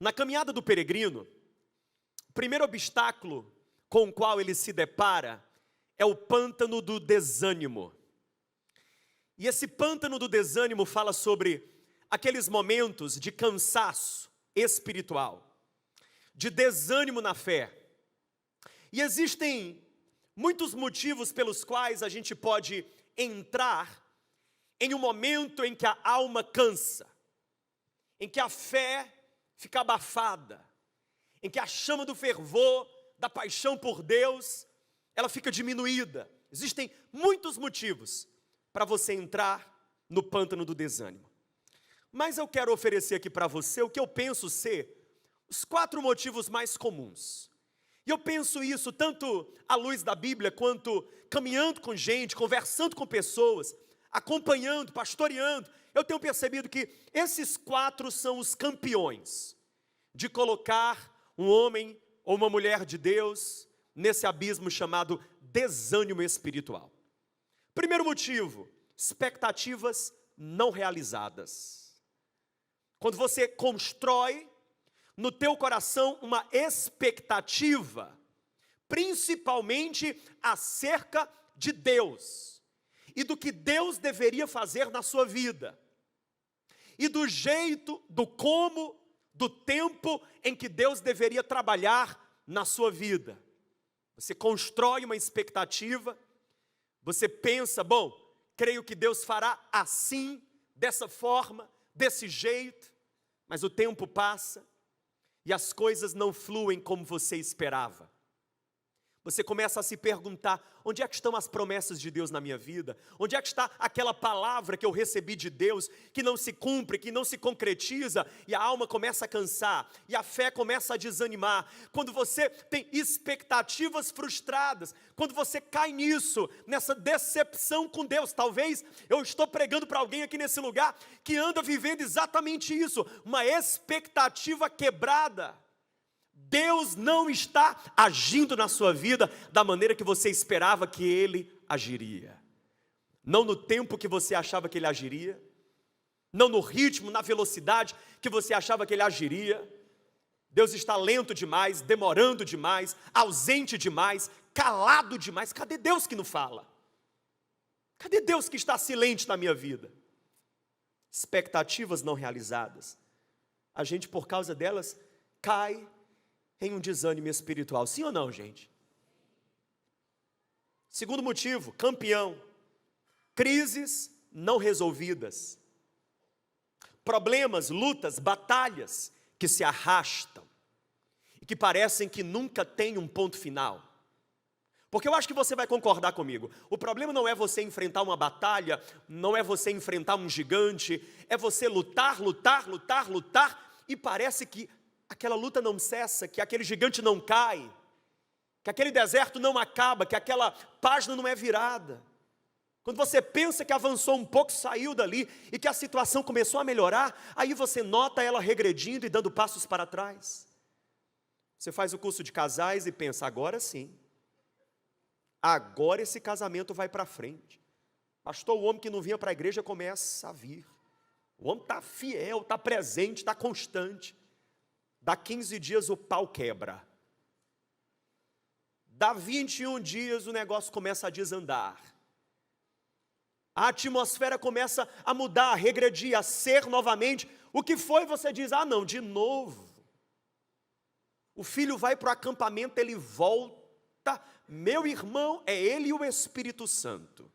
Na caminhada do peregrino, o primeiro obstáculo com o qual ele se depara é o pântano do desânimo. E esse pântano do desânimo fala sobre aqueles momentos de cansaço espiritual, de desânimo na fé. E existem muitos motivos pelos quais a gente pode entrar em um momento em que a alma cansa, em que a fé fica abafada, em que a chama do fervor, da paixão por Deus, ela fica diminuída. Existem muitos motivos para você entrar no pântano do desânimo. Mas eu quero oferecer aqui para você o que eu penso ser os 4 motivos mais comuns. E eu penso isso tanto à luz da Bíblia, quanto caminhando com gente, conversando com pessoas, acompanhando, pastoreando. Eu tenho percebido que esses 4 são os campeões de colocar um homem ou uma mulher de Deus nesse abismo chamado desânimo espiritual. Primeiro motivo, expectativas não realizadas. Quando você constrói no teu coração uma expectativa, principalmente acerca de Deus, e do que Deus deveria fazer na sua vida, e do jeito, do como, do tempo em que Deus deveria trabalhar na sua vida. Você constrói uma expectativa, você pensa, bom, creio que Deus fará assim, dessa forma, desse jeito, mas o tempo passa e as coisas não fluem como você esperava. Você começa a se perguntar, onde é que estão as promessas de Deus na minha vida? Onde é que está aquela palavra que eu recebi de Deus, que não se cumpre, que não se concretiza, e a alma começa a cansar, e a fé começa a desanimar. Quando você tem expectativas frustradas, quando você cai nisso, nessa decepção com Deus, talvez eu estou pregando para alguém aqui nesse lugar, que anda vivendo exatamente isso, uma expectativa quebrada. Deus não está agindo na sua vida da maneira que você esperava que Ele agiria. Não no tempo que você achava que Ele agiria, não no ritmo, na velocidade que você achava que Ele agiria. Deus está lento demais, demorando demais, ausente demais, calado demais. Cadê Deus que não fala? Cadê Deus que está silente na minha vida? Expectativas não realizadas. A gente, por causa delas, cai em um desânimo espiritual. Sim ou não, gente? Segundo motivo, campeão. Crises não resolvidas. Problemas, lutas, batalhas que se arrastam e que parecem que nunca tem um ponto final. Porque eu acho que você vai concordar comigo. O problema não é você enfrentar uma batalha, não é você enfrentar um gigante, é você lutar, lutar, lutar, lutar, e parece que aquela luta não cessa, que aquele gigante não cai, que aquele deserto não acaba, que aquela página não é virada. Quando você pensa que avançou um pouco, saiu dali, e que a situação começou a melhorar, aí você nota ela regredindo e dando passos para trás. Você faz o curso de casais e pensa, agora sim, agora esse casamento vai para frente. Pastor, o homem que não vinha para a igreja começa a vir. O homem está fiel, está presente, está constante. Dá 15 dias o pau quebra. Dá 21 dias o negócio começa a desandar. A atmosfera começa a mudar, a regredir, a ser novamente. O que foi, você diz, ah não, de novo. O filho vai para o acampamento, ele volta. Meu irmão, é ele e o Espírito Santo.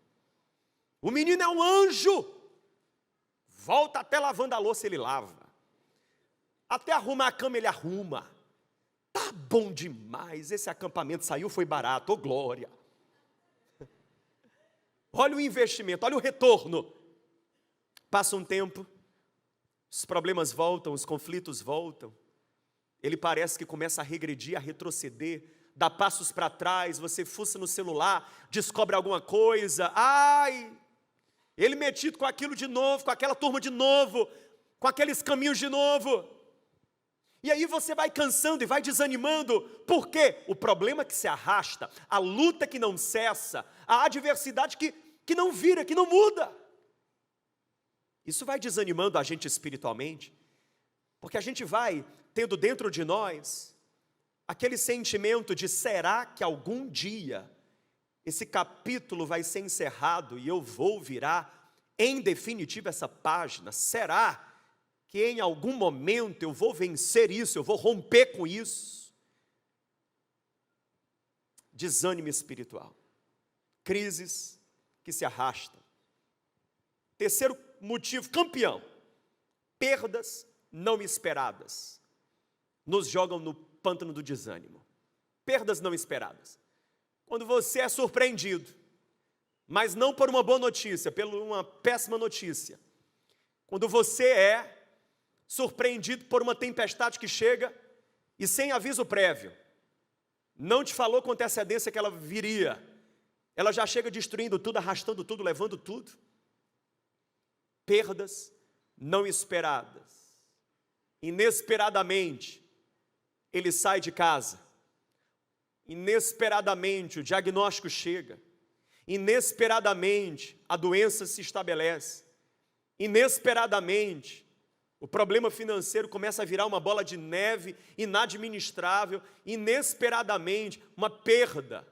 O menino é um anjo. Volta até lavando a louça, ele lava. Até arrumar a cama ele arruma. Tá bom demais, esse acampamento saiu, foi barato, ô glória. Olha o investimento, olha o retorno. Passa um tempo, os problemas voltam, os conflitos voltam. Ele parece que começa a regredir, a retroceder, dá passos para trás, você fuça no celular, descobre alguma coisa. Ai, ele metido com aquilo de novo, com aquela turma de novo, com aqueles caminhos de novo. E aí você vai cansando e vai desanimando. Por quê? O problema que se arrasta, a luta que não cessa, a adversidade que não vira, que não muda. Isso vai desanimando a gente espiritualmente, porque a gente vai tendo dentro de nós aquele sentimento de será que algum dia esse capítulo vai ser encerrado e eu vou virar em definitivo essa página? Será que em algum momento eu vou vencer isso, eu vou romper com isso? Desânimo espiritual, crises que se arrastam. Terceiro motivo, campeão, perdas não esperadas, nos jogam no pântano do desânimo. Perdas não esperadas. Quando você é surpreendido, mas não por uma boa notícia, por uma péssima notícia. Quando você é surpreendido por uma tempestade que chega e sem aviso prévio, não te falou com antecedência que ela viria, ela já chega destruindo tudo, arrastando tudo, levando tudo. Perdas não esperadas. Inesperadamente, ele sai de casa. Inesperadamente, o diagnóstico chega. Inesperadamente, a doença se estabelece. Inesperadamente, o problema financeiro começa a virar uma bola de neve inadministrável. Inesperadamente, uma perda,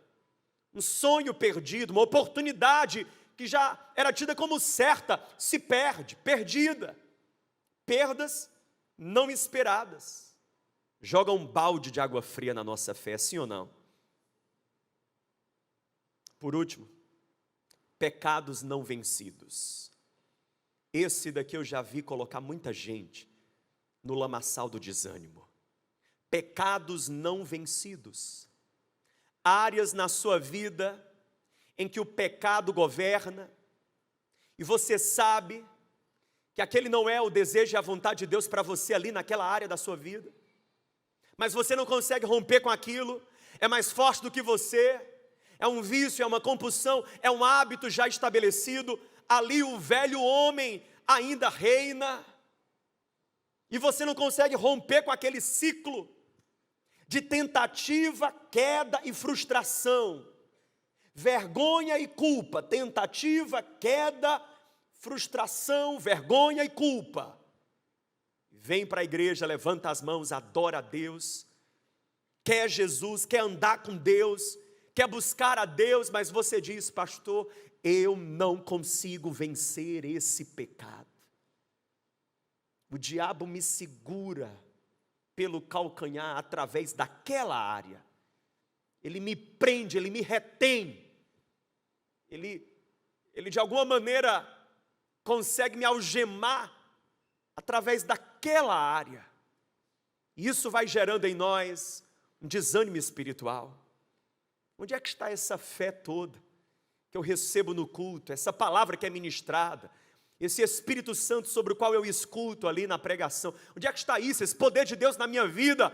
um sonho perdido, uma oportunidade que já era tida como certa, se perde, perdida. Perdas não esperadas jogam um balde de água fria na nossa fé, sim ou não? Por último, pecados não vencidos. Esse daqui eu já vi colocar muita gente no lamaçal do desânimo. Pecados não vencidos. Áreas na sua vida em que o pecado governa, e você sabe que aquele não é o desejo e a vontade de Deus para você ali naquela área da sua vida, mas você não consegue romper com aquilo, é mais forte do que você, é um vício, é uma compulsão, é um hábito já estabelecido, ali o velho homem ainda reina, e você não consegue romper com aquele ciclo de tentativa, queda e frustração, vergonha e culpa, tentativa, queda, frustração, vergonha e culpa. Vem para a igreja, levanta as mãos, adora a Deus, quer Jesus, quer andar com Deus, quer buscar a Deus, mas você diz: pastor, eu não consigo vencer esse pecado. O diabo me segura pelo calcanhar através daquela área. Ele me prende, ele me retém. Ele de alguma maneira consegue me algemar através daquela área. E isso vai gerando em nós um desânimo espiritual. Onde é que está essa fé toda que eu recebo no culto, essa palavra que é ministrada, esse Espírito Santo sobre o qual eu escuto ali na pregação? Onde é que está isso, esse poder de Deus na minha vida?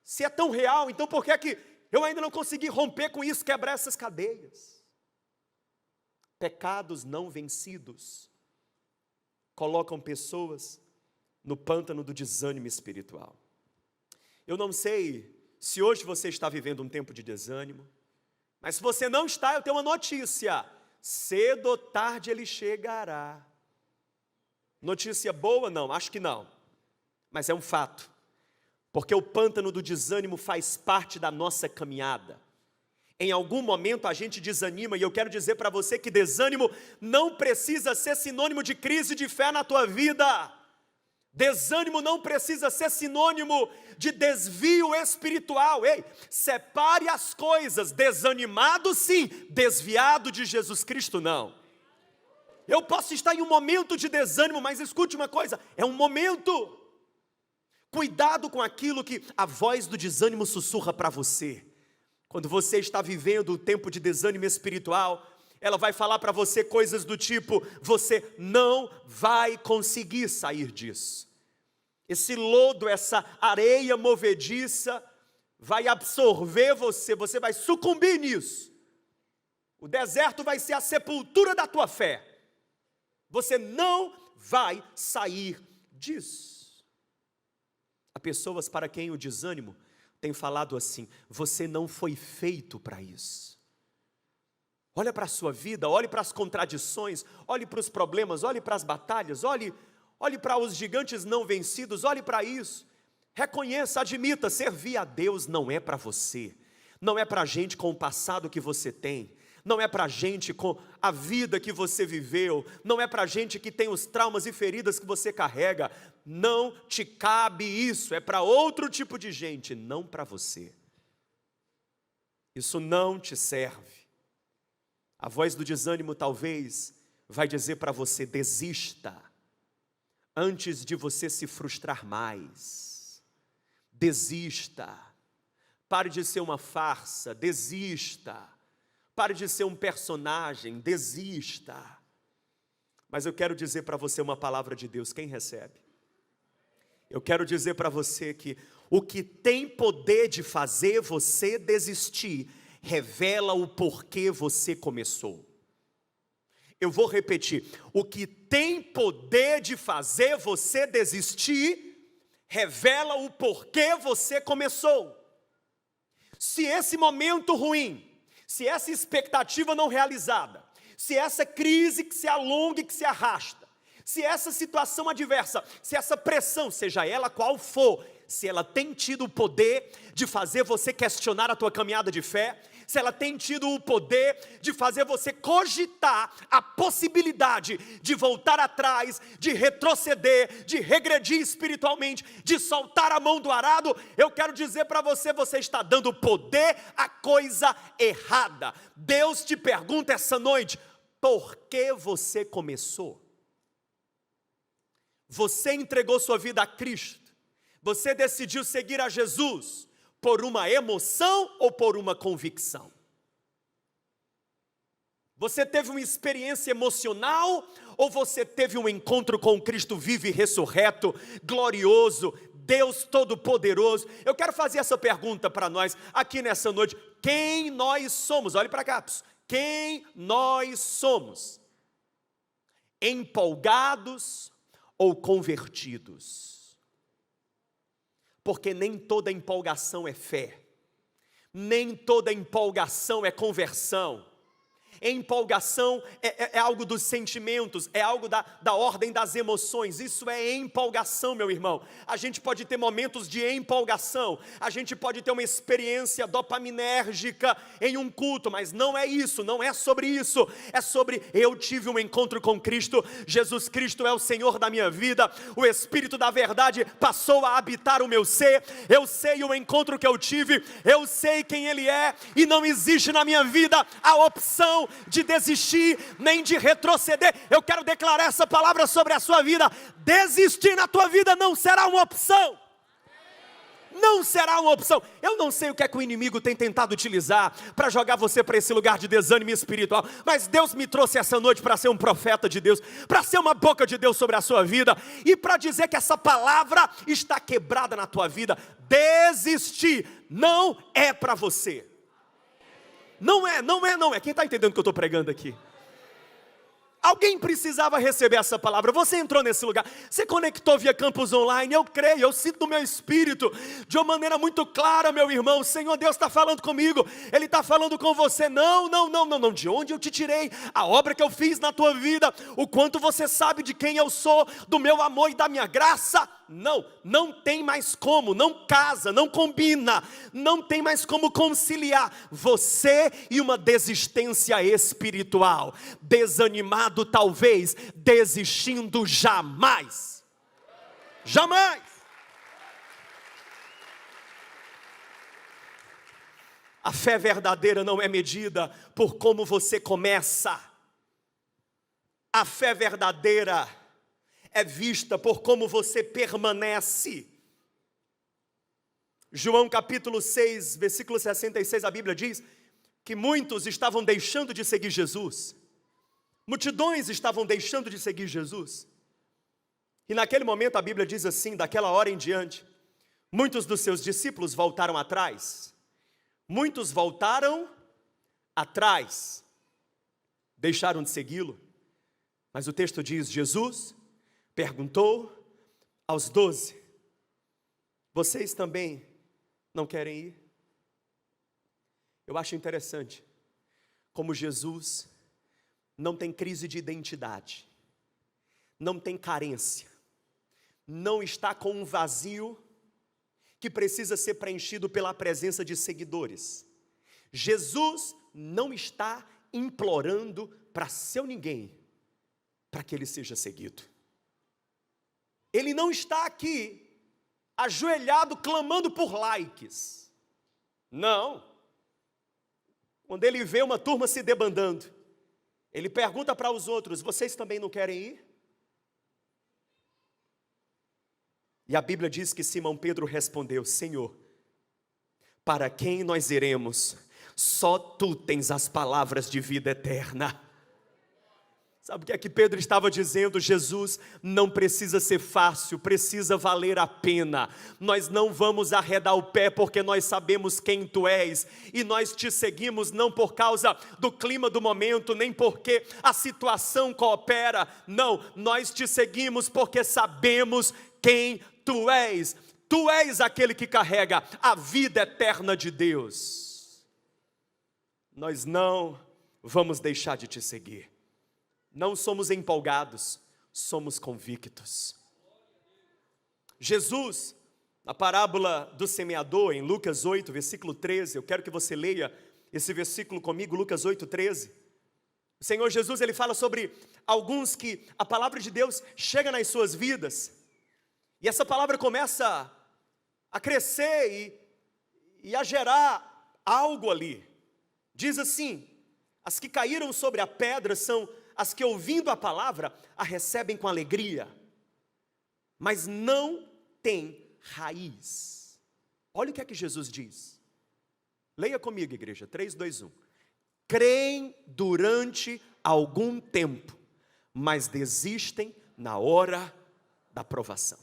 Se é tão real, então por que é que eu ainda não consegui romper com isso, quebrar essas cadeias? Pecados não vencidos colocam pessoas no pântano do desânimo espiritual. Eu não sei se hoje você está vivendo um tempo de desânimo, mas se você não está, eu tenho uma notícia: cedo ou tarde ele chegará. Notícia boa? Não, acho que não, mas é um fato, porque o pântano do desânimo faz parte da nossa caminhada. Em algum momento a gente desanima, e eu quero dizer para você que desânimo não precisa ser sinônimo de crise de fé na tua vida. Desânimo não precisa ser sinônimo de desvio espiritual. Ei, separe as coisas. Desanimado sim, desviado de Jesus Cristo não. Eu posso estar em um momento de desânimo, mas escute uma coisa, é um momento. Cuidado com aquilo que a voz do desânimo sussurra para você. Quando você está vivendo o tempo de desânimo espiritual, ela vai falar para você coisas do tipo: você não vai conseguir sair disso. Esse lodo, essa areia movediça vai absorver você, você vai sucumbir nisso. O deserto vai ser a sepultura da tua fé. Você não vai sair disso. Há pessoas para quem o desânimo tem falado assim: você não foi feito para isso. Olha para a sua vida, olhe para as contradições, olhe para os problemas, olhe para as batalhas, olhe para os gigantes não vencidos, olhe para isso. Reconheça, admita, servir a Deus não é para você. Não é para gente com o passado que você tem. Não é para gente com a vida que você viveu. Não é para gente que tem os traumas e feridas que você carrega. Não te cabe isso. É para outro tipo de gente, não para você. Isso não te serve. A voz do desânimo talvez vai dizer para você: desista, antes de você se frustrar mais. Desista, pare de ser uma farsa, desista, pare de ser um personagem, desista. Mas eu quero dizer para você uma palavra de Deus, quem recebe? Eu quero dizer para você que o que tem poder de fazer você desistir, revela o porquê você começou. Eu vou repetir, o que tem poder de fazer você desistir, revela o porquê você começou. Se esse momento ruim, se essa expectativa não realizada, se essa crise que se alonga e que se arrasta, se essa situação adversa, se essa pressão, seja ela qual for, se ela tem tido o poder de fazer você questionar a tua caminhada de fé, se ela tem tido o poder de fazer você cogitar a possibilidade de voltar atrás, de retroceder, de regredir espiritualmente, de soltar a mão do arado, eu quero dizer para você, você está dando poder à coisa errada. Deus te pergunta essa noite, por que você começou? Você entregou sua vida a Cristo, você decidiu seguir a Jesus, por uma emoção ou por uma convicção? Você teve uma experiência emocional ou você teve um encontro com Cristo vivo e ressurreto, glorioso, Deus Todo-Poderoso? Eu quero fazer essa pergunta para nós aqui nessa noite: quem nós somos? Olhe para cá, quem nós somos? Empolgados ou convertidos? Porque nem toda empolgação é fé, nem toda empolgação é conversão. Empolgação é algo dos sentimentos, é algo da ordem das emoções. Isso é empolgação, meu irmão. A gente pode ter momentos de empolgação, a gente pode ter uma experiência dopaminérgica em um culto, mas não é isso, não é sobre isso. É sobre: eu tive um encontro com Cristo, Jesus Cristo é o Senhor da minha vida, o Espírito da verdade passou a habitar o meu ser, eu sei o encontro que eu tive, eu sei quem Ele é, e não existe na minha vida a opção de desistir, nem de retroceder. Eu quero declarar essa palavra sobre a sua vida: desistir na tua vida não será uma opção. Não será uma opção. Eu não sei o que é que o inimigo tem tentado utilizar para jogar você para esse lugar de desânimo espiritual, mas Deus me trouxe essa noite para ser um profeta de Deus, para ser uma boca de Deus sobre a sua vida, e para dizer que essa palavra está quebrada na tua vida. Desistir não é para você. Não é. Quem está entendendo o que eu estou pregando aqui? Alguém precisava receber essa palavra. Você entrou nesse lugar, você conectou via Campus Online. Eu creio, eu sinto no meu espírito, de uma maneira muito clara, meu irmão: o Senhor Deus está falando comigo, Ele está falando com você. Não, de onde eu te tirei, a obra que eu fiz na tua vida, o quanto você sabe de quem eu sou, do meu amor e da minha graça. Não tem mais como, não casa, não combina, não tem mais como conciliar você e uma desistência espiritual. Desanimado talvez, desistindo jamais. Jamais. A fé verdadeira não é medida por como você começa. A fé verdadeira é vista por como você permanece. João capítulo 6, versículo 66, a Bíblia diz que muitos estavam deixando de seguir Jesus. Multidões estavam deixando de seguir Jesus. E naquele momento a Bíblia diz assim: daquela hora em diante, muitos dos seus discípulos voltaram atrás. Muitos voltaram atrás, deixaram de segui-lo. Mas o texto diz: Jesus perguntou aos 12: vocês também não querem ir? Eu acho interessante como Jesus não tem crise de identidade, não tem carência, não está com um vazio que precisa ser preenchido pela presença de seguidores. Jesus não está implorando para seu ninguém, para que ele seja seguido. Ele não está aqui, ajoelhado, clamando por likes. Não. Quando ele vê uma turma se debandando, ele pergunta para os outros: vocês também não querem ir? E a Bíblia diz que Simão Pedro respondeu: Senhor, para quem nós iremos? Só tu tens as palavras de vida eterna. Sabe o que é que Pedro estava dizendo? Jesus, não precisa ser fácil, precisa valer a pena. Nós não vamos arredar o pé porque nós sabemos quem tu és. E nós te seguimos não por causa do clima do momento, nem porque a situação coopera. Não, nós te seguimos porque sabemos quem tu és. Tu és aquele que carrega a vida eterna de Deus. Nós não vamos deixar de te seguir. Não somos empolgados, somos convictos. Jesus, na parábola do semeador, em Lucas 8, versículo 13, eu quero que você leia esse versículo comigo, Lucas 8, 13. O Senhor Jesus, ele fala sobre alguns que a palavra de Deus chega nas suas vidas, e essa palavra começa a crescer e a gerar algo ali. Diz assim: as que caíram sobre a pedra são as que, ouvindo a palavra, a recebem com alegria, mas não têm raiz. Olha o que é que Jesus diz. Leia comigo, igreja, 3, 2, 1. Creem durante algum tempo, mas desistem na hora da provação.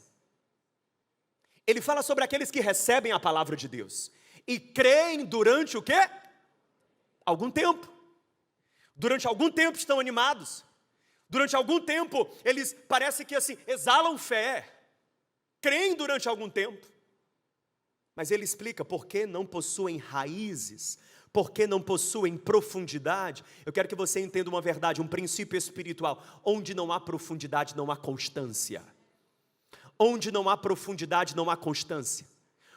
Ele fala sobre aqueles que recebem a palavra de Deus e creem durante o quê? Algum tempo. Durante algum tempo estão animados. Durante algum tempo eles parecem que assim exalam fé. Creem durante algum tempo. Mas ele explica por que não possuem raízes, por que não possuem profundidade. Eu quero que você entenda uma verdade, um princípio espiritual. Onde não há profundidade, não há constância. Onde não há profundidade, não há constância.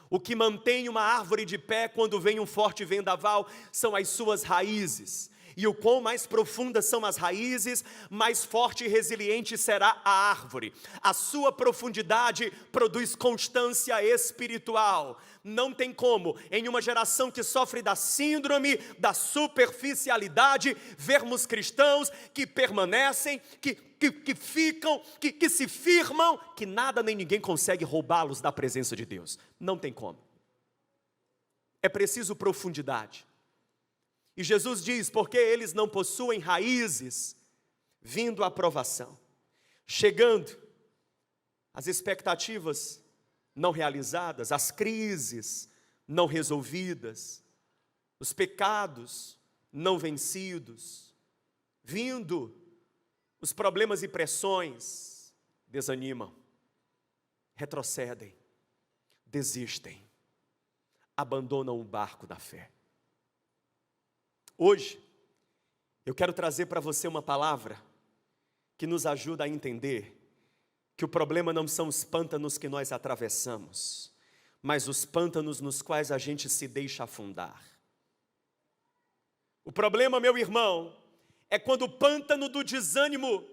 O que mantém uma árvore de pé quando vem um forte vendaval são as suas raízes. E o quão mais profundas são as raízes, mais forte e resiliente será a árvore. A sua profundidade produz constância espiritual. Não tem como, em uma geração que sofre da síndrome da superficialidade, vermos cristãos que permanecem, que ficam, que se firmam, que nada nem ninguém consegue roubá-los da presença de Deus. Não tem como. É preciso profundidade. E Jesus diz, porque eles não possuem raízes, vindo a provação, chegando as expectativas não realizadas, as crises não resolvidas, os pecados não vencidos, vindo os problemas e pressões, desanimam, retrocedem, desistem, abandonam o barco da fé. Hoje, eu quero trazer para você uma palavra que nos ajuda a entender que o problema não são os pântanos que nós atravessamos, mas os pântanos nos quais a gente se deixa afundar. O problema, meu irmão, é quando o pântano do desânimo,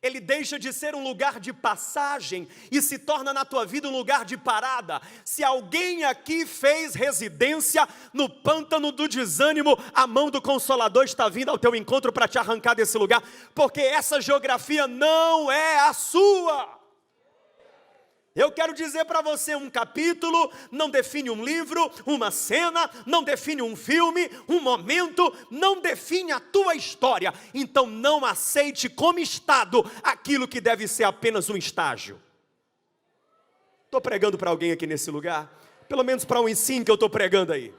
ele deixa de ser um lugar de passagem e se torna na tua vida um lugar de parada. Se alguém aqui fez residência no pântano do desânimo, a mão do Consolador está vindo ao teu encontro para te arrancar desse lugar, porque essa geografia não é a sua. Eu quero dizer para você, um capítulo não define um livro, uma cena, não define um filme, um momento, não define a tua história. Então não aceite como estado aquilo que deve ser apenas um estágio. Estou pregando para alguém aqui nesse lugar? Pelo menos para um ensino que eu estou pregando aí.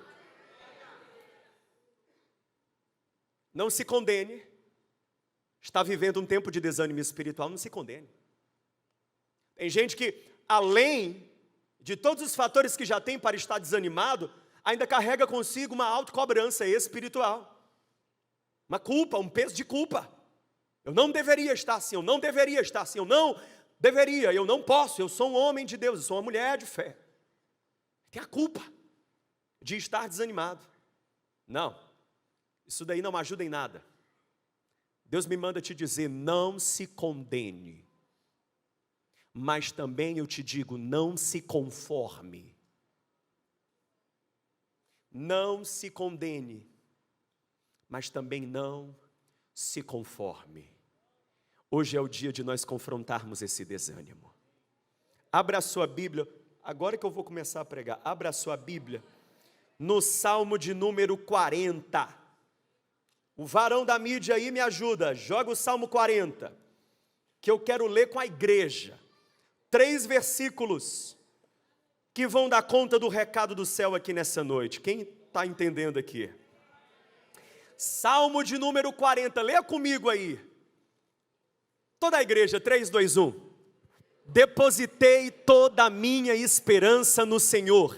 Não se condene. Está vivendo um tempo de desânimo espiritual, não se condene. Tem gente que, além de todos os fatores que já tem para estar desanimado, ainda carrega consigo uma autocobrança espiritual. Uma culpa, um peso de culpa. Eu não deveria estar assim, eu não deveria estar assim, eu não deveria, eu não posso, eu sou um homem de Deus, eu sou uma mulher de fé. Tem a culpa de estar desanimado. Não, isso daí não ajuda em nada. Deus me manda te dizer, não se condene. Mas também eu te digo, não se conforme. Não se condene, mas também não se conforme. Hoje é o dia de nós confrontarmos esse desânimo. Abra a sua Bíblia, agora que eu vou começar a pregar, abra a sua Bíblia, no Salmo de número 40. O varão da mídia aí me ajuda, joga o Salmo 40, que eu quero ler com a igreja. 3 versículos que vão dar conta do recado do céu aqui nessa noite. Quem está entendendo aqui? Salmo de número 40, leia comigo aí. Toda a igreja, 3, 2, 1. Depositei toda a minha esperança no Senhor.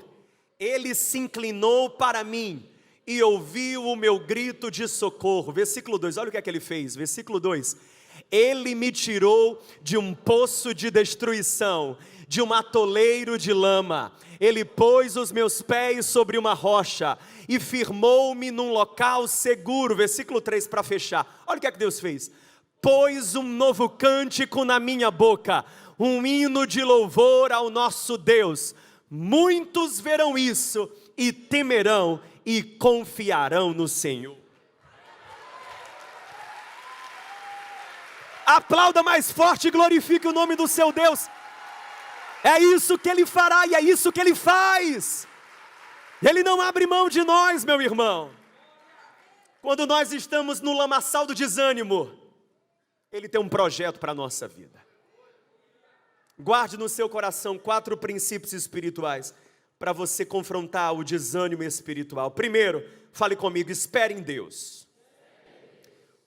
Ele se inclinou para mim e ouviu o meu grito de socorro. Versículo 2, olha o que é que ele fez. Versículo 2. Ele me tirou de um poço de destruição, de um atoleiro de lama. Ele pôs os meus pés sobre uma rocha e firmou-me num local seguro. Versículo 3 para fechar. Olha o que é que Deus fez. Pôs um novo cântico na minha boca, um hino de louvor ao nosso Deus. Muitos verão isso e temerão e confiarão no Senhor. Aplauda mais forte e glorifique o nome do seu Deus. É isso que Ele fará e é isso que Ele faz. Ele não abre mão de nós, meu irmão. Quando nós estamos no lamaçal do desânimo, Ele tem um projeto para a nossa vida. Guarde no seu coração 4 princípios espirituais para você confrontar o desânimo espiritual. Primeiro, fale comigo, espere em Deus.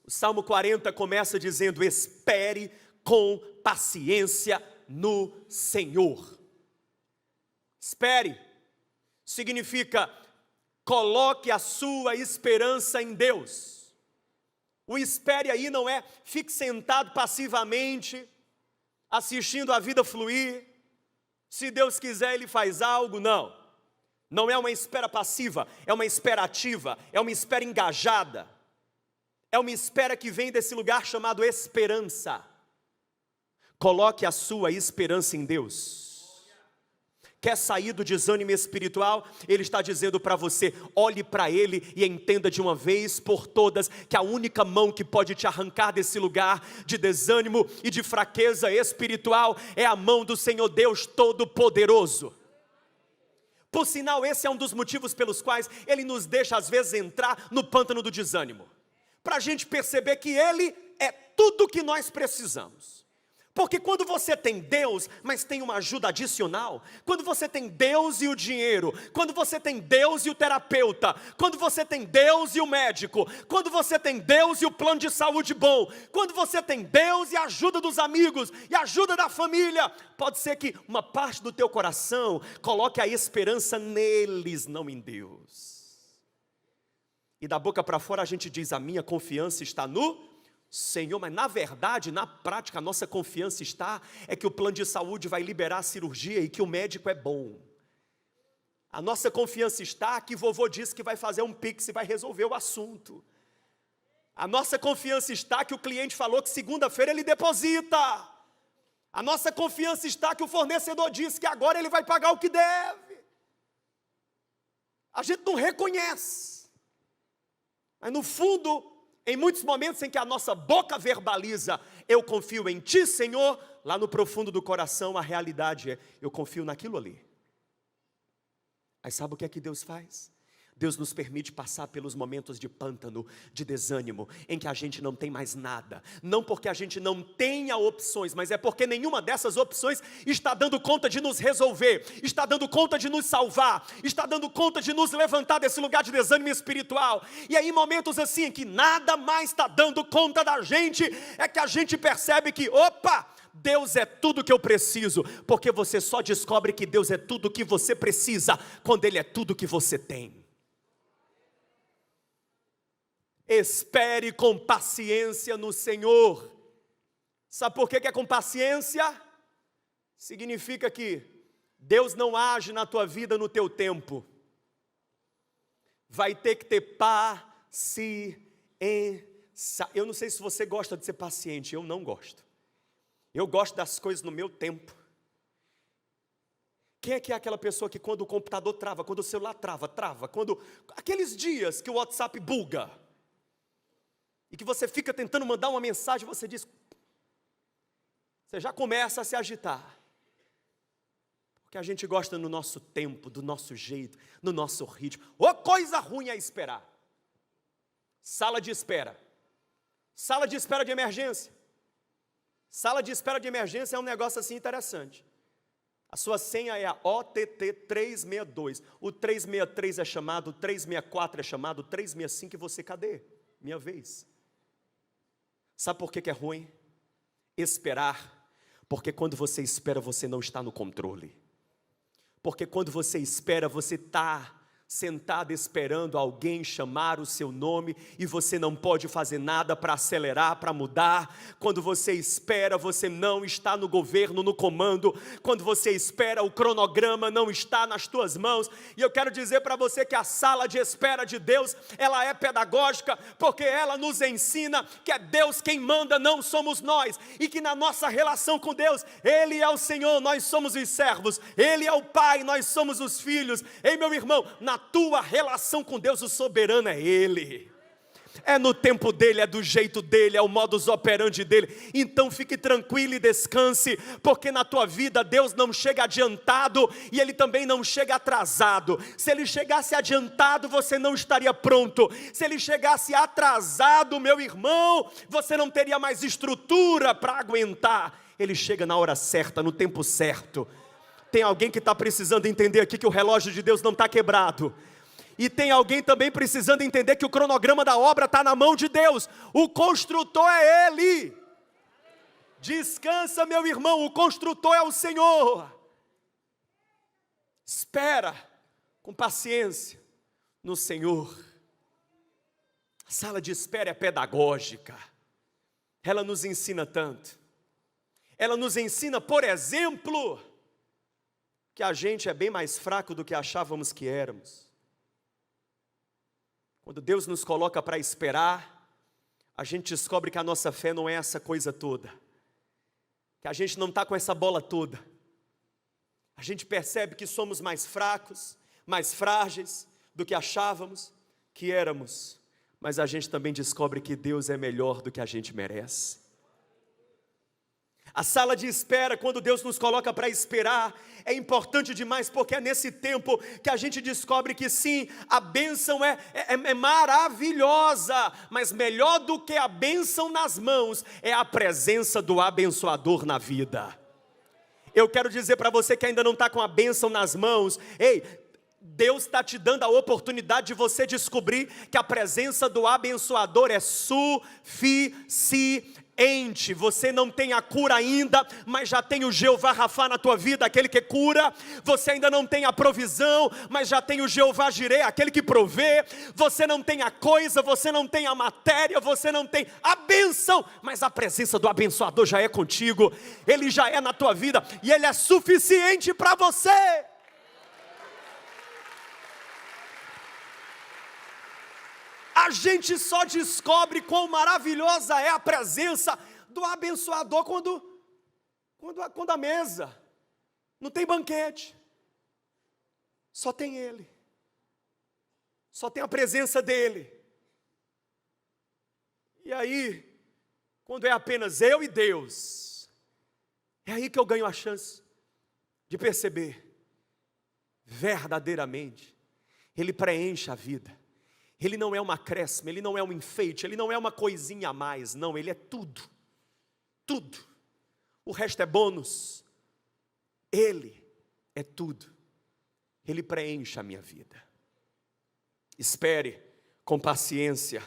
O Salmo 40 começa dizendo, espere com paciência no Senhor. Espere, significa, coloque a sua esperança em Deus. O espere aí não é fique sentado passivamente, assistindo a vida fluir. Se Deus quiser, Ele faz algo, não. Não é uma espera passiva, é uma espera ativa, é uma espera engajada. É uma espera que vem desse lugar chamado esperança. Coloque a sua esperança em Deus. Quer sair do desânimo espiritual? Ele está dizendo para você, olhe para Ele e entenda de uma vez por todas que a única mão que pode te arrancar desse lugar de desânimo e de fraqueza espiritual é a mão do Senhor Deus Todo-Poderoso. Por sinal, esse é um dos motivos pelos quais Ele nos deixa às vezes entrar no pântano do desânimo. Para a gente perceber que Ele é tudo o que nós precisamos. Porque quando você tem Deus, mas tem uma ajuda adicional, quando você tem Deus e o dinheiro, quando você tem Deus e o terapeuta, quando você tem Deus e o médico, quando você tem Deus e o plano de saúde bom, quando você tem Deus e a ajuda dos amigos e a ajuda da família, pode ser que uma parte do teu coração coloque a esperança neles, não em Deus. E da boca para fora a gente diz, a minha confiança está no Senhor, mas na verdade, na prática, a nossa confiança está, é que o plano de saúde vai liberar a cirurgia e que o médico é bom. A nossa confiança está que vovô disse que vai fazer um pix e vai resolver o assunto. A nossa confiança está que o cliente falou que segunda-feira ele deposita. A nossa confiança está que o fornecedor disse que agora ele vai pagar o que deve. A gente não reconhece. Mas no fundo, em muitos momentos em que a nossa boca verbaliza, eu confio em Ti, Senhor, lá no profundo do coração a realidade é, eu confio naquilo ali. Aí sabe o que é que Deus faz? Deus nos permite passar pelos momentos de pântano, de desânimo, em que a gente não tem mais nada. Não porque a gente não tenha opções, mas é porque nenhuma dessas opções está dando conta de nos resolver, está dando conta de nos salvar, está dando conta de nos levantar desse lugar de desânimo espiritual. E aí, em momentos assim, em que nada mais está dando conta da gente, é que a gente percebe que, opa! Deus é tudo que eu preciso, porque você só descobre que Deus é tudo que você precisa, quando Ele é tudo que você tem. Espere com paciência no Senhor. Sabe por que é com paciência? Significa que Deus não age na tua vida no teu tempo. Vai ter que ter paciência. Eu não sei se você gosta de ser paciente, eu não gosto. Eu gosto das coisas no meu tempo. Quem é que é aquela pessoa que quando o computador trava, quando o celular trava, quando aqueles dias que o WhatsApp buga, e que você fica tentando mandar uma mensagem, você diz, você já começa a se agitar. Porque a gente gosta no nosso tempo, do nosso jeito, no nosso ritmo. Ô, coisa ruim é esperar. Sala de espera. Sala de espera de emergência. Sala de espera de emergência é um negócio assim interessante. A sua senha é a OTT 362. O 363 é chamado, o 364 é chamado, o 365 e você, cadê? Minha vez. Sabe por que é ruim? Esperar. Porque quando você espera, você não está no controle. Porque quando você espera, você está sentado esperando alguém chamar o seu nome e você não pode fazer nada para acelerar, para mudar. Quando você espera, você não está no governo, no comando. Quando você espera, o cronograma não está nas tuas mãos. E eu quero dizer para você que a sala de espera de Deus, ela é pedagógica, porque ela nos ensina que é Deus quem manda, não somos nós. E que na nossa relação com Deus, Ele é o Senhor, nós somos os servos. Ele é o Pai, nós somos os filhos. Ei, meu irmão, na tua relação com Deus, o soberano é Ele. É no tempo dEle, é do jeito dEle, é o modus operandi dEle. Então fique tranquilo e descanse, porque na tua vida Deus não chega adiantado e Ele também não chega atrasado. Se Ele chegasse adiantado, você não estaria pronto. Se Ele chegasse atrasado, meu irmão, você não teria mais estrutura para aguentar. Ele chega na hora certa, no tempo certo. Tem alguém que está precisando entender aqui que o relógio de Deus não está quebrado. E tem alguém também precisando entender que o cronograma da obra está na mão de Deus. O construtor é Ele. Descansa, meu irmão, o construtor é o Senhor. Espera com paciência no Senhor. A sala de espera é pedagógica. Ela nos ensina tanto. Ela nos ensina, por exemplo, que a gente é bem mais fraco do que achávamos que éramos. Quando Deus nos coloca para esperar, a gente descobre que a nossa fé não é essa coisa toda, que a gente não está com essa bola toda. A gente percebe que somos mais fracos, mais frágeis do que achávamos que éramos, mas a gente também descobre que Deus é melhor do que a gente merece. A sala de espera, quando Deus nos coloca para esperar, é importante demais, porque é nesse tempo que a gente descobre que sim, a bênção é maravilhosa, mas melhor do que a bênção nas mãos, é a presença do abençoador na vida. Eu quero dizer para você que ainda não está com a bênção nas mãos, ei, Deus está te dando a oportunidade de você descobrir que a presença do abençoador é suficiente. Você não tem a cura ainda, mas já tem o Jeová Rafá na tua vida, aquele que cura. Você ainda não tem a provisão, mas já tem o Jeová Jireh, aquele que provê. Você não tem a coisa, você não tem a matéria, você não tem a bênção, mas a presença do abençoador já é contigo. Ele já é na tua vida e Ele é suficiente para você. A gente só descobre quão maravilhosa é a presença do abençoador quando a mesa não tem banquete, só tem Ele, só tem a presença dEle. E aí, quando é apenas eu e Deus, é aí que eu ganho a chance de perceber verdadeiramente Ele preenche a vida. Ele não é uma acréscimo, Ele não é um enfeite, Ele não é uma coisinha a mais, não, Ele é tudo, tudo, o resto é bônus. Ele é tudo, Ele preenche a minha vida. Espere com paciência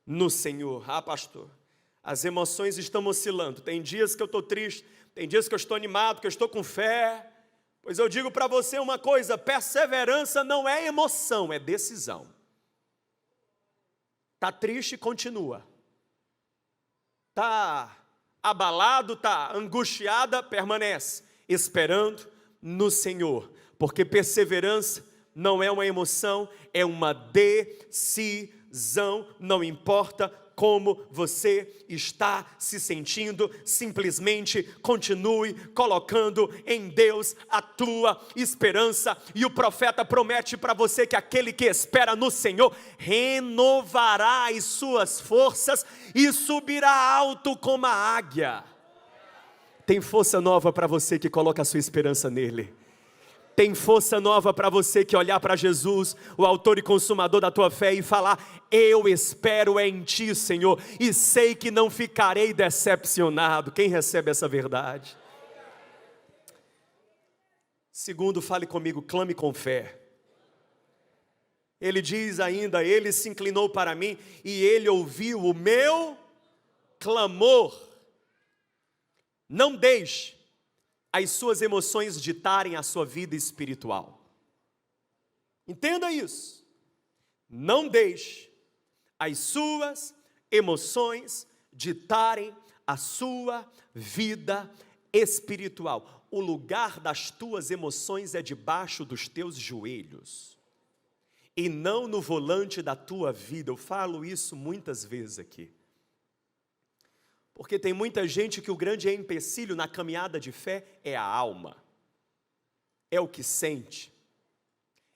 no Senhor. Ah, pastor, as emoções estão oscilando, tem dias que eu estou triste, tem dias que eu estou animado, que eu estou com fé. Pois eu digo para você uma coisa, perseverança não é emoção, é decisão. Está triste, continua. Está abalado, está angustiada, permanece. Esperando, no Senhor, porque perseverança não é uma emoção, é uma decisão. Não importa como você está se sentindo, simplesmente continue colocando em Deus a tua esperança. E o profeta promete para você que aquele que espera no Senhor renovará as suas forças e subirá alto como a águia. Tem força nova para você que coloca a sua esperança nele. Tem força nova para você que olhar para Jesus, o autor e consumador da tua fé, e falar: eu espero em ti, Senhor, e sei que não ficarei decepcionado. Quem recebe essa verdade? Segundo, fale comigo, clame com fé. Ele diz ainda: ele se inclinou para mim e ele ouviu o meu clamor. Não deixe as suas emoções ditarem a sua vida espiritual. Entenda isso. Não deixe as suas emoções ditarem a sua vida espiritual. O lugar das tuas emoções é debaixo dos teus joelhos, e não no volante da tua vida. Eu falo isso muitas vezes aqui. Porque tem muita gente que o grande empecilho na caminhada de fé é a alma. É o que sente.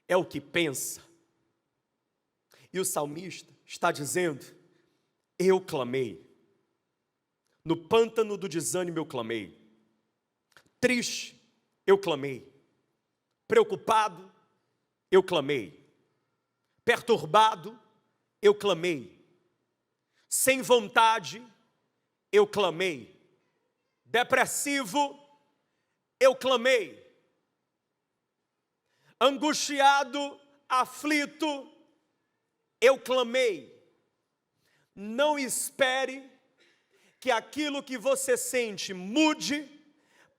É o que pensa. E o salmista está dizendo: eu clamei. No pântano do desânimo eu clamei. Triste, eu clamei. Preocupado, eu clamei. Perturbado, eu clamei. Sem vontade, eu clamei. Depressivo, eu clamei. Angustiado, aflito, eu clamei. Não espere que aquilo que você sente mude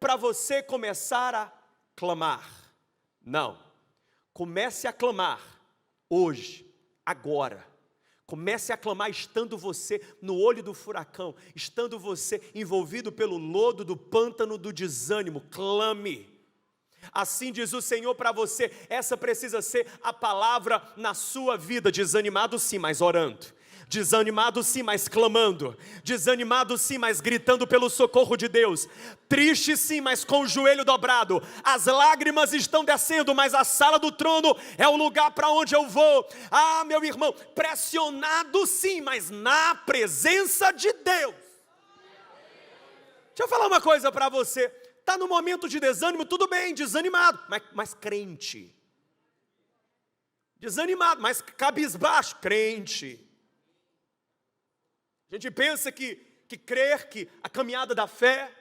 para você começar a clamar. Não. Comece a clamar hoje, agora. Comece a clamar estando você no olho do furacão, estando você envolvido pelo lodo do pântano do desânimo. Clame. Assim diz o Senhor para você. Essa precisa ser a palavra na sua vida. Desanimado sim, mas orando. Desanimado sim, mas clamando. Desanimado sim, mas gritando pelo socorro de Deus. Triste sim, mas com o joelho dobrado. As lágrimas estão descendo, mas a sala do trono é o lugar para onde eu vou. Ah, meu irmão, pressionado sim, mas na presença de Deus. Deixa eu falar uma coisa para você. Está no momento de desânimo, tudo bem, desanimado, mas crente. Desanimado, mas cabisbaixo, crente. A gente pensa que crer que a caminhada da fé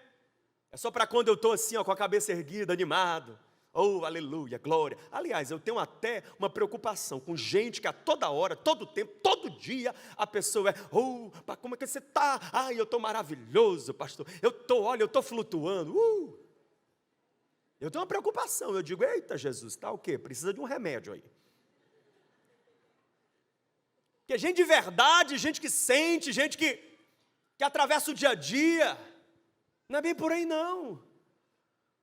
é só para quando eu estou assim, ó, com a cabeça erguida, animado. Oh, aleluia, glória. Aliás, eu tenho até uma preocupação com gente que a toda hora, todo tempo, todo dia, a pessoa é: oh, como é que você está? Ai, eu estou maravilhoso, pastor. Eu estou flutuando. Eu tenho uma preocupação. Eu digo: eita, Jesus, está o quê? Precisa de um remédio aí. Porque gente de verdade, gente que sente, gente que atravessa o dia a dia, não é bem por aí não.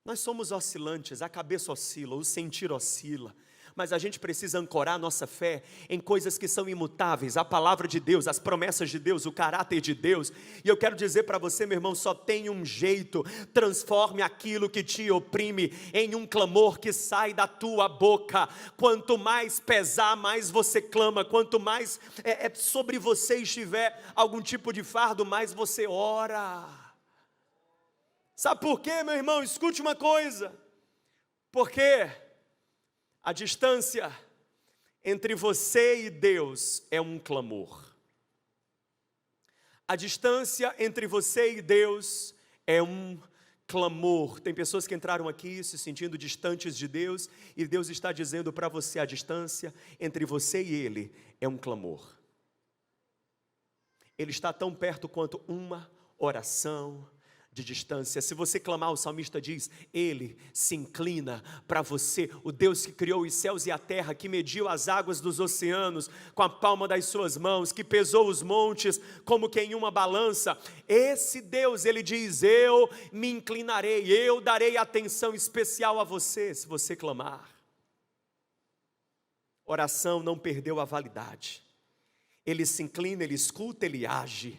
Nós somos oscilantes, a cabeça oscila, o sentir oscila, mas a gente precisa ancorar a nossa fé em coisas que são imutáveis, a palavra de Deus, as promessas de Deus, o caráter de Deus. E eu quero dizer para você, meu irmão, só tem um jeito: transforme aquilo que te oprime em um clamor que sai da tua boca. Quanto mais pesar, mais você clama. Quanto mais sobre você estiver algum tipo de fardo, mais você ora. Sabe por quê, meu irmão? Escute uma coisa. Porque a distância entre você e Deus é um clamor. A distância entre você e Deus é um clamor. Tem pessoas que entraram aqui se sentindo distantes de Deus, e Deus está dizendo para você: a distância entre você e Ele é um clamor. Ele está tão perto quanto uma oração de distância. Se você clamar, o salmista diz, Ele se inclina para você, o Deus que criou os céus e a terra, que mediu as águas dos oceanos com a palma das suas mãos, que pesou os montes como que em uma balança. Esse Deus, Ele diz, eu me inclinarei, eu darei atenção especial a você, se você clamar. Oração não perdeu a validade. Ele se inclina, Ele escuta, Ele age.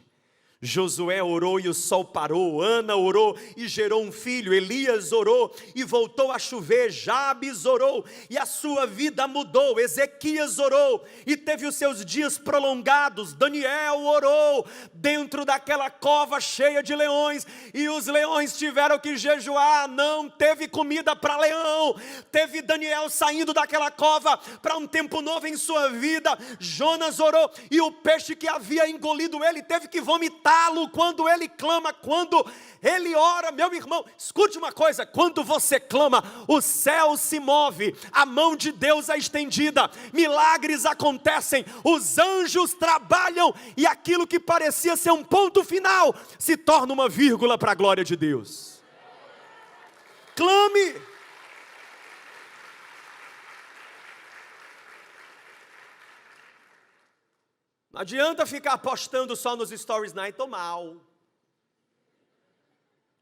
Josué orou e o sol parou, Ana orou e gerou um filho, Elias orou e voltou a chover, Jabes orou e a sua vida mudou, Ezequias orou e teve os seus dias prolongados, Daniel orou dentro daquela cova cheia de leões e os leões tiveram que jejuar, não teve comida para leão, teve Daniel saindo daquela cova para um tempo novo em sua vida, Jonas orou e o peixe que havia engolido ele teve que vomitar quando ele clama, quando ele ora. Meu irmão, escute uma coisa, quando você clama, o céu se move, a mão de Deus é estendida, milagres acontecem, os anjos trabalham e aquilo que parecia ser um ponto final, se torna uma vírgula para a glória de Deus. Clame. Não adianta ficar postando só nos stories, não, estou mal.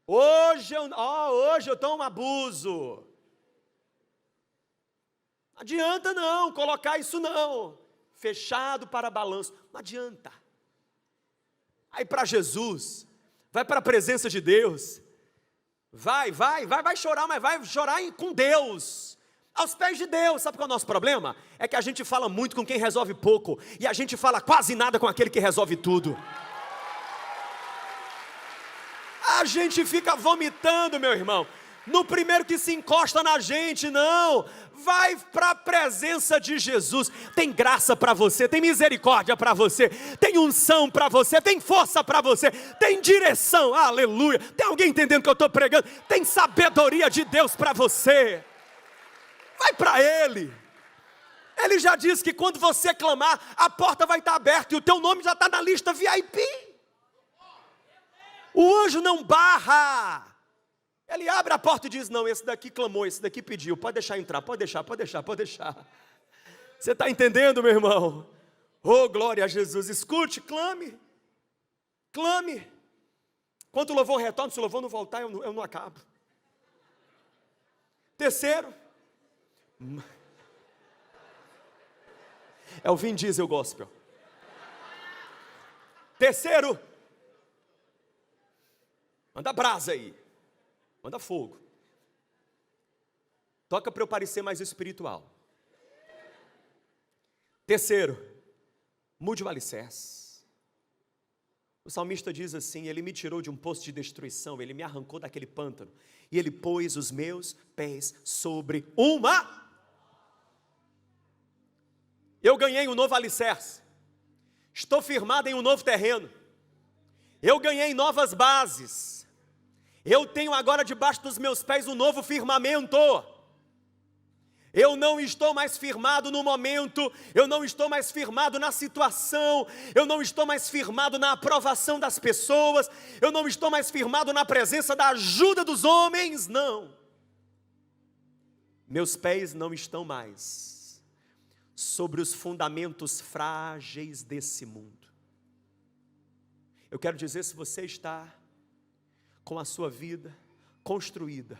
Hoje eu estou um abuso. Não adianta não, colocar isso não. Fechado para balanço, não adianta. Aí para Jesus, vai para a presença de Deus. Vai chorar, mas vai chorar com Deus. Aos pés de Deus. Sabe qual é o nosso problema? É que a gente fala muito com quem resolve pouco e a gente fala quase nada com aquele que resolve tudo. A gente fica vomitando, meu irmão, no primeiro que se encosta na gente. Não, vai para a presença de Jesus. Tem graça para você, tem misericórdia para você, tem unção para você, tem força para você, tem direção, aleluia. Tem alguém entendendo o que eu estou pregando? Tem sabedoria de Deus para você. Vai para Ele. Ele já disse que quando você clamar, a porta vai estar aberta e o teu nome já está na lista VIP. O anjo não barra. Ele abre a porta e diz, não, esse daqui clamou, esse daqui pediu, pode deixar entrar, pode deixar. Você está entendendo, meu irmão? Oh, glória a Jesus. Escute, clame. Quando o louvor retorna, se o louvor não voltar, eu não acabo. Terceiro, é o Vin Diesel gospel. Terceiro, manda brasa aí, manda fogo. Toca para eu parecer mais espiritual. Terceiro, mude o alicerce. O salmista diz assim, Ele me tirou de um poço de destruição, Ele me arrancou daquele pântano, e Ele pôs os meus pés sobre uma... Eu ganhei um novo alicerce, estou firmado em um novo terreno, eu ganhei novas bases, eu tenho agora debaixo dos meus pés um novo firmamento. Eu não estou mais firmado no momento, eu não estou mais firmado na situação, eu não estou mais firmado na aprovação das pessoas, eu não estou mais firmado na presença da ajuda dos homens, não. Meus pés não estão mais sobre os fundamentos frágeis desse mundo. Eu quero dizer, se você está com a sua vida construída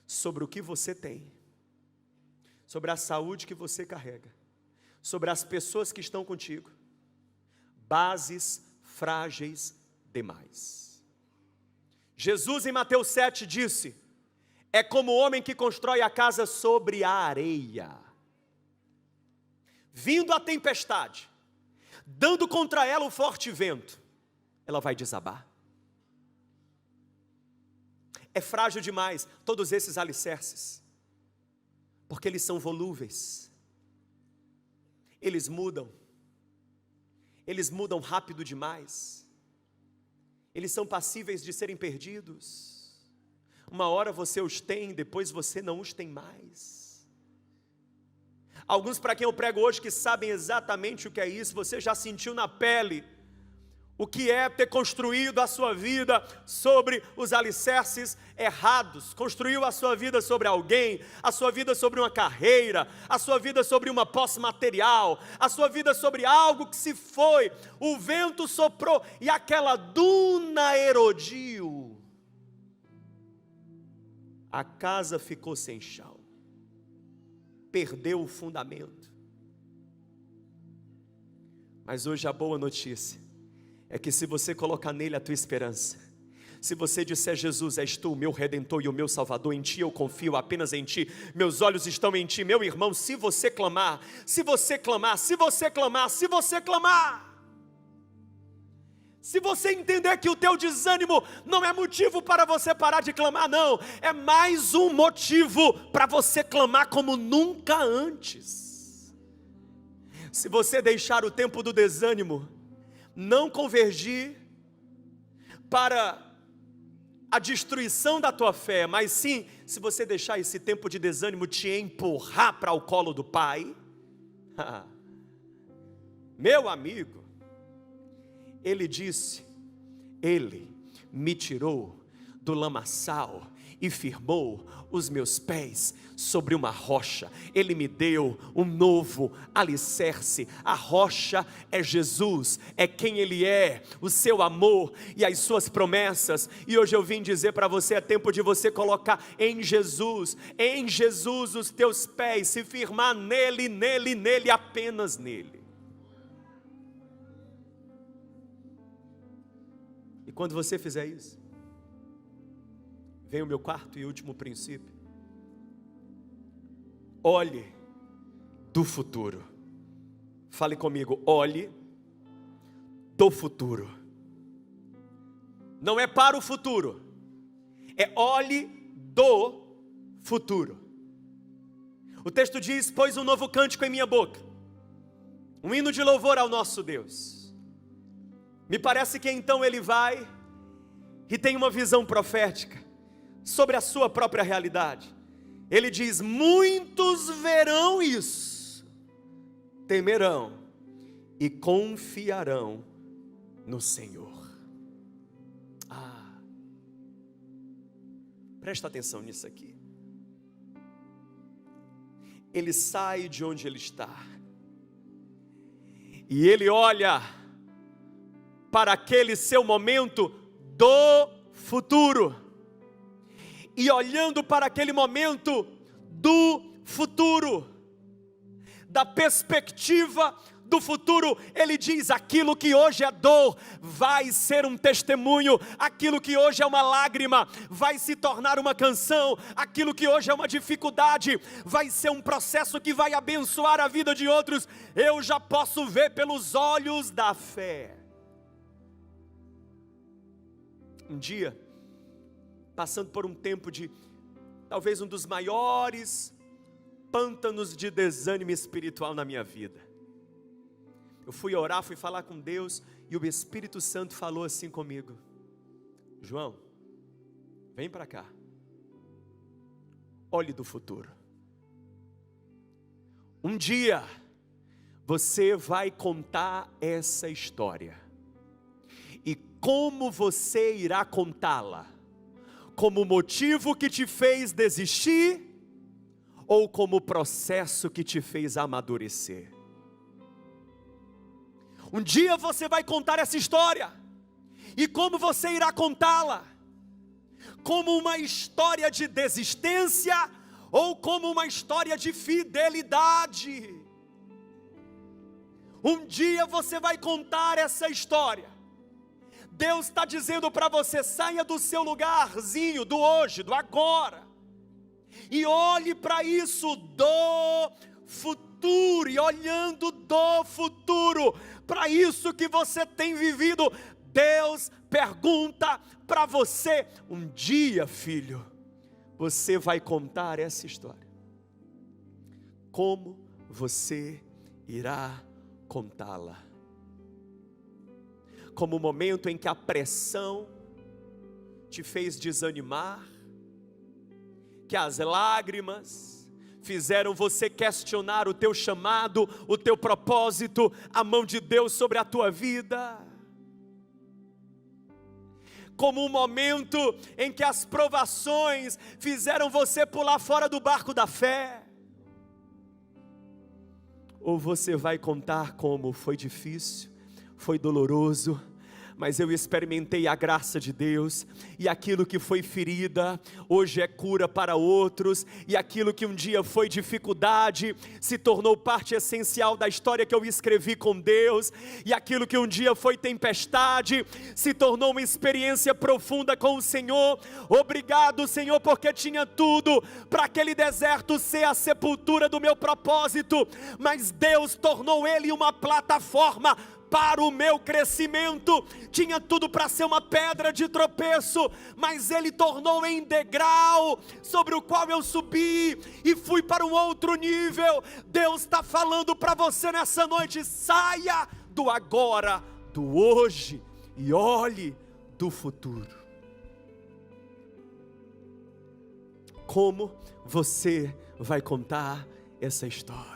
sobre o que você tem, sobre a saúde que você carrega, sobre as pessoas que estão contigo, bases frágeis demais. Jesus em Mateus 7 disse, é como o homem que constrói a casa sobre a areia. Vindo a tempestade, dando contra ela o forte vento, ela vai desabar. É frágil demais todos esses alicerces, porque eles são volúveis, eles mudam rápido demais, eles são passíveis de serem perdidos. Uma hora você os tem, depois você não os tem mais. Alguns para quem eu prego hoje que sabem exatamente o que é isso, você já sentiu na pele o que é ter construído a sua vida sobre os alicerces errados, construiu a sua vida sobre alguém, a sua vida sobre uma carreira, a sua vida sobre uma posse material, a sua vida sobre algo que se foi, o vento soprou e aquela duna erodiu, a casa ficou sem chão, perdeu o fundamento. Mas hoje a boa notícia é que se você colocar nele a tua esperança, se você disser: Jesus, és tu o meu Redentor e o meu Salvador, em ti eu confio, apenas em ti, meus olhos estão em ti, meu irmão, se você clamar, se você clamar, se você clamar, se você clamar, se você entender que o teu desânimo não é motivo para você parar de clamar, não, é mais um motivo para você clamar como nunca antes. Se você deixar o tempo do desânimo não convergir para a destruição da tua fé, mas sim, se você deixar esse tempo de desânimo te empurrar para o colo do Pai, meu amigo, ele disse: Ele me tirou do lamaçal e firmou os meus pés sobre uma rocha. Ele me deu um novo alicerce. A rocha é Jesus, é quem Ele é, o seu amor e as suas promessas. E hoje eu vim dizer para você: é tempo de você colocar em Jesus os teus pés, se firmar nele, nele, nele, apenas nele. E quando você fizer isso, vem o meu quarto e último princípio. Olhe do futuro. Fale comigo: olhe do futuro. Não é para o futuro, é olhe do futuro. O texto diz: pôs um novo cântico em minha boca, um hino de louvor ao nosso Deus. Me parece que então ele vai e tem uma visão profética sobre a sua própria realidade. Ele diz: muitos verão isso, temerão e confiarão no Senhor. Presta atenção nisso aqui. Ele sai de onde ele está e ele olha para aquele seu momento do futuro. E olhando para aquele momento do futuro, da perspectiva do futuro, ele diz: aquilo que hoje é dor vai ser um testemunho, aquilo que hoje é uma lágrima vai se tornar uma canção, aquilo que hoje é uma dificuldade vai ser um processo que vai abençoar a vida de outros. Eu já posso ver pelos olhos da fé. Um dia, passando por um tempo de talvez um dos maiores pântanos de desânimo espiritual na minha vida, eu fui orar, fui falar com Deus, e o Espírito Santo falou assim comigo: João, vem para cá, olhe do futuro. Um dia você vai contar essa história, e como você irá contá-la? Como motivo que te fez desistir, ou como processo que te fez amadurecer? Um dia você vai contar essa história, e como você irá contá-la? Como uma história de desistência, ou como uma história de fidelidade? Um dia você vai contar essa história. Deus está dizendo para você: saia do seu lugarzinho, do hoje, do agora, e olhe para isso do futuro. E olhando do futuro para isso que você tem vivido, Deus pergunta para você: um dia, filho, você vai contar essa história. Como você irá contá-la? Como o momento em que a pressão te fez desanimar, que as lágrimas fizeram você questionar o teu chamado, o teu propósito, a mão de Deus sobre a tua vida. como um momento em que as provações fizeram você pular fora do barco da fé? Ou você vai contar como foi difícil, foi doloroso, mas eu experimentei a graça de Deus, e aquilo que foi ferida, hoje é cura para outros, e aquilo que um dia foi dificuldade, se tornou parte essencial da história que eu escrevi com Deus, e aquilo que um dia foi tempestade, se tornou uma experiência profunda com o Senhor. Obrigado, Senhor, porque tinha tudo para aquele deserto ser a sepultura do meu propósito, mas Deus tornou ele uma plataforma para o meu crescimento. Tinha tudo para ser uma pedra de tropeço, mas Ele tornou em degrau sobre o qual eu subi e fui para um outro nível. Deus está falando para você nessa noite: saia do agora, do hoje, e olhe do futuro. Como você vai contar essa história?